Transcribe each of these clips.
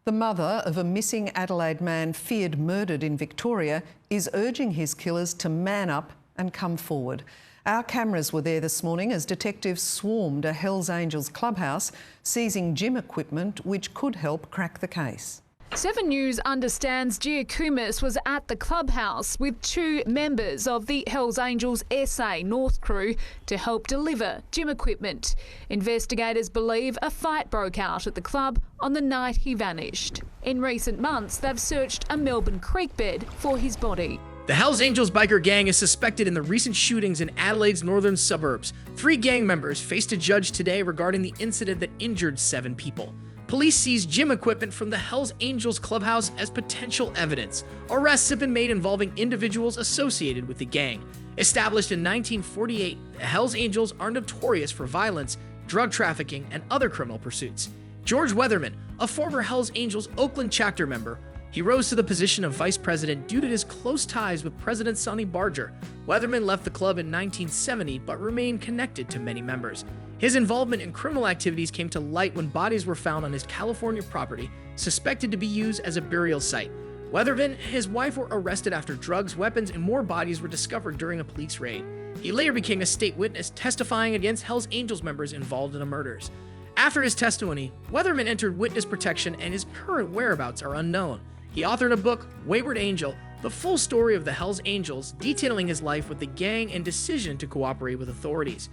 The mother of a missing Adelaide man feared murdered in Victoria is urging his killers to man up and come forward. Our cameras were there this morning as detectives swarmed a Hells Angels clubhouse, seizing gym equipment which could help crack the case. 7 News understands Giacomis was at the clubhouse with 2 members of the Hells Angels SA North crew to help deliver gym equipment. Investigators believe a fight broke out at the club on the night he vanished. In recent months, they've searched a Melbourne creek bed for his body. The Hells Angels biker gang is suspected in the recent shootings in Adelaide's northern suburbs. 3 gang members faced a judge today regarding the incident that injured 7 people. Police seized gym equipment from the Hells Angels clubhouse as potential evidence. Arrests have been made involving individuals associated with the gang. Established in 1948, the Hells Angels are notorious for violence, drug trafficking, and other criminal pursuits. George Weatherman, a former Hells Angels Oakland chapter member, he rose to the position of vice president due to his close ties with President Sonny Barger. Weatherman left the club in 1970 but remained connected to many members. His involvement in criminal activities came to light when bodies were found on his California property, suspected to be used as a burial site. Weatherman and his wife were arrested after drugs, weapons, and more bodies were discovered during a police raid. He later became a state witness, testifying against Hells Angels members involved in the murders. After his testimony, Weatherman entered witness protection and his current whereabouts are unknown. He authored a book, Wayward Angel, the full story of the Hells Angels, detailing his life with the gang and decision to cooperate with authorities.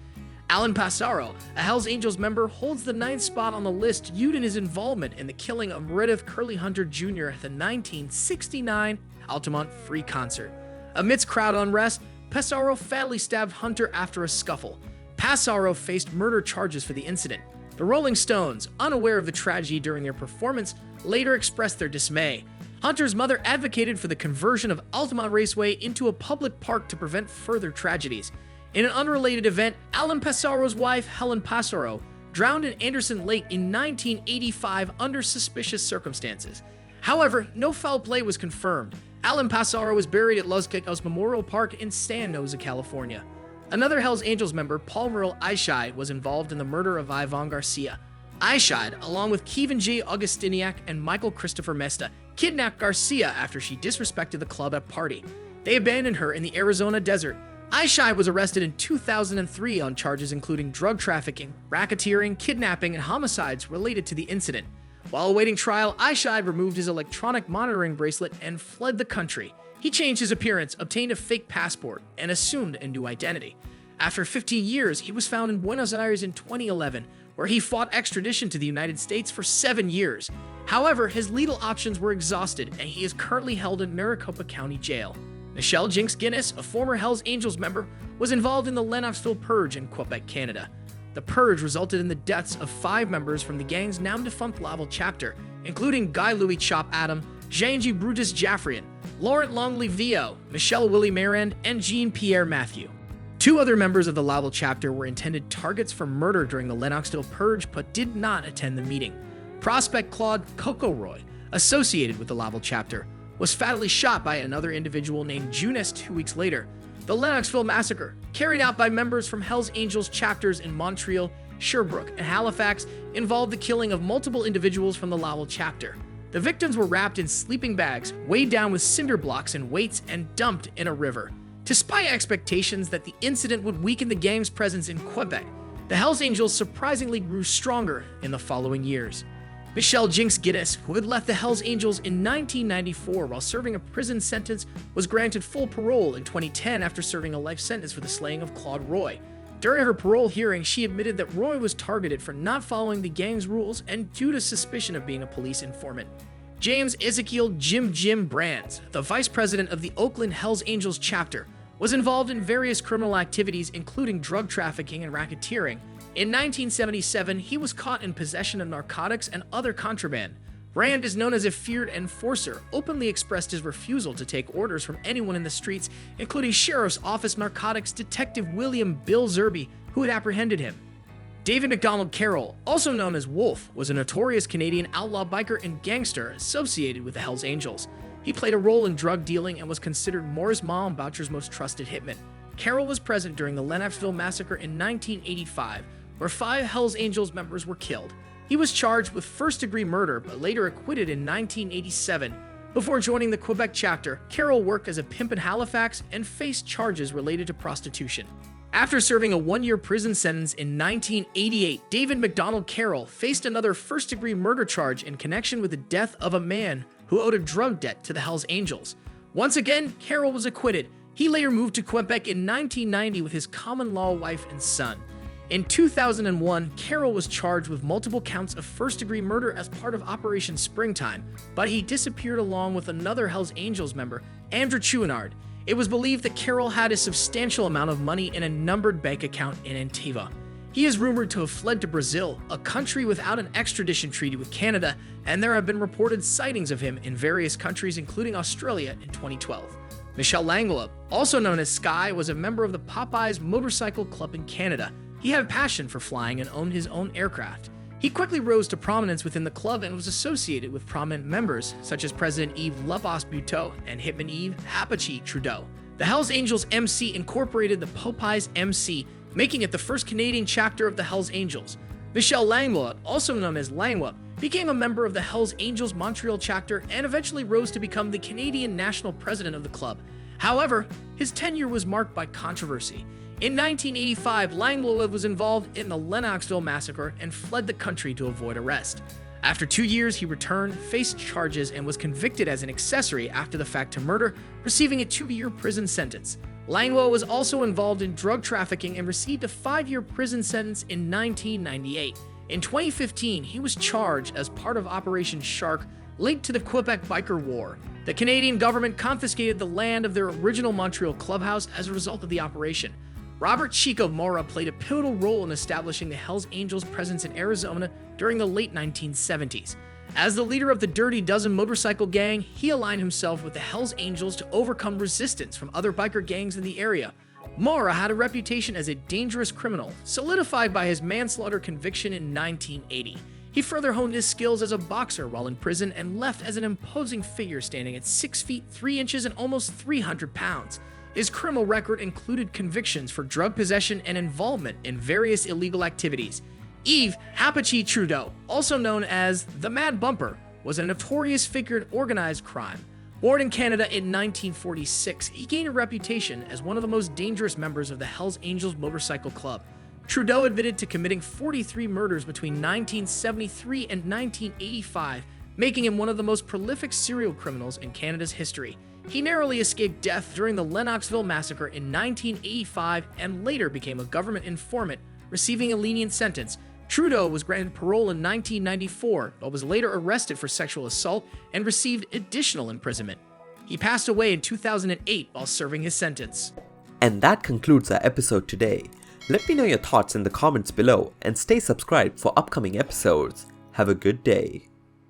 Alan Passaro, a Hells Angels member, holds the 9th spot on the list due to his involvement in the killing of Meredith Curly Hunter Jr. at the 1969 Altamont Free Concert. Amidst crowd unrest, Passaro fatally stabbed Hunter after a scuffle. Passaro faced murder charges for the incident. The Rolling Stones, unaware of the tragedy during their performance, later expressed their dismay. Hunter's mother advocated for the conversion of Altamont Raceway into a public park to prevent further tragedies. In an unrelated event, Alan Passaro's wife, Helen Passaro, drowned in Anderson Lake in 1985 under suspicious circumstances. However, no foul play was confirmed. Alan Passaro was buried at Los Gatos Memorial Park in San Jose, California. Another Hells Angels member, Paul Merle Eischeid, was involved in the murder of Ivan Garcia. Eischeid, along with Kevin J. Augustiniak and Michael Christopher Mesta, kidnapped Garcia after she disrespected the club at a party. They abandoned her in the Arizona desert. Eischeid was arrested in 2003 on charges including drug trafficking, racketeering, kidnapping, and homicides related to the incident. While awaiting trial, Eischeid removed his electronic monitoring bracelet and fled the country. He changed his appearance, obtained a fake passport, and assumed a new identity. After 15 years, he was found in Buenos Aires in 2011, where he fought extradition to the United States for 7 years. However, his legal options were exhausted, and he is currently held in Maricopa County Jail. Michelle Jinx Guinness, a former Hells Angels member, was involved in the Lennoxville Purge in Quebec, Canada. The purge resulted in the deaths of 5 members from the gang's now-defunct Laval chapter, including Guy Louis Chop Adam, Jean-G Brutus Jaffrian, Laurent Longley Vio, Michelle Willie Marand, and Jean-Pierre Matthew. 2 other members of the Laval chapter were intended targets for murder during the Lennoxville Purge but did not attend the meeting. Prospect Claude Coco-Roy, associated with the Laval chapter, was fatally shot by another individual named Junis 2 weeks later. The Lennoxville massacre, carried out by members from Hells Angels chapters in Montreal, Sherbrooke, and Halifax, involved the killing of multiple individuals from the Laval chapter. The victims were wrapped in sleeping bags, weighed down with cinder blocks and weights, and dumped in a river. Despite expectations that the incident would weaken the gang's presence in Quebec, the Hells Angels surprisingly grew stronger in the following years. Michelle Jinx Guinness, who had left the Hells Angels in 1994 while serving a prison sentence, was granted full parole in 2010 after serving a life sentence for the slaying of Claude Roy. During her parole hearing, she admitted that Roy was targeted for not following the gang's rules and due to suspicion of being a police informant. James Ezekiel Jim Brands, the vice president of the Oakland Hells Angels chapter, was involved in various criminal activities including drug trafficking and racketeering. In 1977, he was caught in possession of narcotics and other contraband. Brand is known as a feared enforcer, openly expressed his refusal to take orders from anyone in the streets, including Sheriff's Office Narcotics Detective William Bill Zerby, who had apprehended him. David MacDonald Carroll, also known as Wolf, was a notorious Canadian outlaw biker and gangster associated with the Hells Angels. He played a role in drug dealing and was considered Morris Boucher's most trusted hitman. Carroll was present during the Lennoxville massacre in 1985, where 5 Hells Angels members were killed. He was charged with first-degree murder but later acquitted in 1987. Before joining the Quebec chapter, Carroll worked as a pimp in Halifax and faced charges related to prostitution. After serving a one-year prison sentence in 1988, David MacDonald Carroll faced another first-degree murder charge in connection with the death of a man who owed a drug debt to the Hells Angels. Once again, Carroll was acquitted. He later moved to Quebec in 1990 with his common-law wife and son. In 2001, Carroll was charged with multiple counts of first-degree murder as part of Operation Springtime, but he disappeared along with another Hells Angels member, Andrew Chouinard. It was believed that Carroll had a substantial amount of money in a numbered bank account in Antigua. He is rumored to have fled to Brazil, a country without an extradition treaty with Canada, and there have been reported sightings of him in various countries, including Australia in 2012. Michel Langlois, also known as Sky, was a member of the Popeyes Motorcycle Club in Canada. He had a passion for flying and owned his own aircraft. He quickly rose to prominence within the club and was associated with prominent members such as President Yves Labos-Buteau and Hitman Yves Apathy Trudeau. The Hells Angels MC incorporated the Popeyes MC, making it the first Canadian chapter of the Hells Angels. Michel Langlois, also known as Langlois, became a member of the Hells Angels Montreal chapter and eventually rose to become the Canadian national president of the club. However, his tenure was marked by controversy. In 1985, Langlois was involved in the Lennoxville massacre and fled the country to avoid arrest. After 2 years, he returned, faced charges, and was convicted as an accessory after the fact to murder, receiving a 2-year prison sentence. Langlois was also involved in drug trafficking and received a 5-year prison sentence in 1998. In 2015, he was charged as part of Operation Shark, linked to the Quebec Biker War. The Canadian government confiscated the land of their original Montreal clubhouse as a result of the operation. Robert Chico Mora played a pivotal role in establishing the Hells Angels' presence in Arizona during the late 1970s. As the leader of the Dirty Dozen motorcycle gang, he aligned himself with the Hells Angels to overcome resistance from other biker gangs in the area. Mora had a reputation as a dangerous criminal, solidified by his manslaughter conviction in 1980. He further honed his skills as a boxer while in prison and left as an imposing figure standing at 6 feet 3 inches and almost 300 pounds. His criminal record included convictions for drug possession and involvement in various illegal activities. Yves Apathy Trudeau, also known as the Mad Bumper, was a notorious figure in organized crime. Born in Canada in 1946, he gained a reputation as one of the most dangerous members of the Hells Angels Motorcycle Club. Trudeau admitted to committing 43 murders between 1973 and 1985, making him one of the most prolific serial criminals in Canada's history. He narrowly escaped death during the Lennoxville massacre in 1985 and later became a government informant, receiving a lenient sentence. Trudeau was granted parole in 1994, but was later arrested for sexual assault and received additional imprisonment. He passed away in 2008 while serving his sentence. And that concludes our episode today. Let me know your thoughts in the comments below and stay subscribed for upcoming episodes. Have a good day.